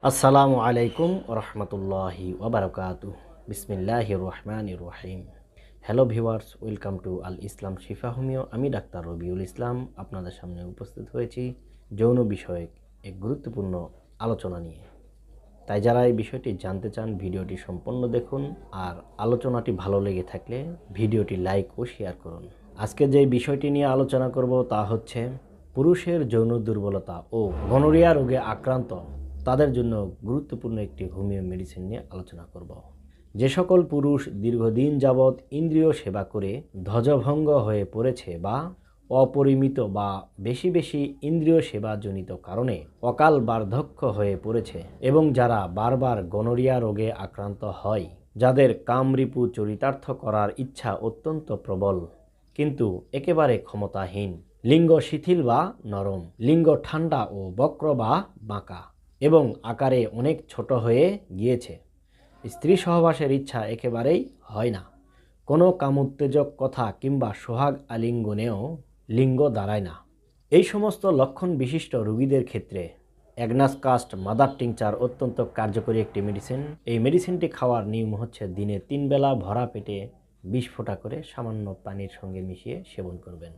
আসসালামু আলাইকুম রহমতুল্লাহি ওবারকাতুহ। বিসমিল্লাহির রহমানির রহিম। Hello viewers, welcome to Al Islam Shifa homeo. আমি ডাক্তার রবিউল ইসলাম আপনাদের সামনে উপস্থিত হয়েছি যৌন বিষয়ক এক গুরুত্বপূর্ণ আলোচনা নিয়ে। তাই যারা এই বিষয়টি জানতে চান ভিডিওটি সম্পূর্ণ দেখুন, আর আলোচনাটি ভালো লেগে থাকলে ভিডিওটি লাইক ও শেয়ার করুন। আজকে যে বিষয়টি নিয়ে আলোচনা করব তা হচ্ছে পুরুষের যৌন দুর্বলতা ও গনোরিয়া রোগে আক্রান্ত তাদের জন্য গুরুত্বপূর্ণ একটি হোমিও মেডিসিন নিয়ে আলোচনা করব। যে সকল পুরুষ দীর্ঘদিন যাবৎ ইন্দ্রিয় সেবা করে ধ্বজভঙ্গ হয়ে পড়েছে বা অপরিমিত বা বেশি বেশি ইন্দ্রিয় সেবাজনিত কারণে অকাল বার্ধক্য হয়ে পড়েছে এবং যারা বারবার গনোরিয়া রোগে আক্রান্ত হয়, যাদের কামরিপু চরিতার্থ করার ইচ্ছা অত্যন্ত প্রবল কিন্তু একেবারে ক্ষমতাহীন, লিঙ্গ শিথিল বা নরম, লিঙ্গ ঠান্ডা ও বক্র বা বাঁকা এবং আকারে অনেক ছোট হয়ে গিয়েছে, স্ত্রী সহবাসের ইচ্ছা একেবারেই হয় না, কোনো কামোত্তেজক কথা কিংবা সোহাগ আলিঙ্গনেও লিঙ্গ দাঁড়ায় না, এই সমস্ত লক্ষণ বিশিষ্ট রোগীদের ক্ষেত্রে অ্যাগনাস কাস্ট মাদার টিংচার অত্যন্ত কার্যকরী একটি মেডিসিন। এই মেডিসিনটি খাওয়ার নিয়ম হচ্ছে দিনে 3 বেলা ভরা পেটে 20 ফোঁটা করে সামান্য পানির সঙ্গে মিশিয়ে সেবন করবেন।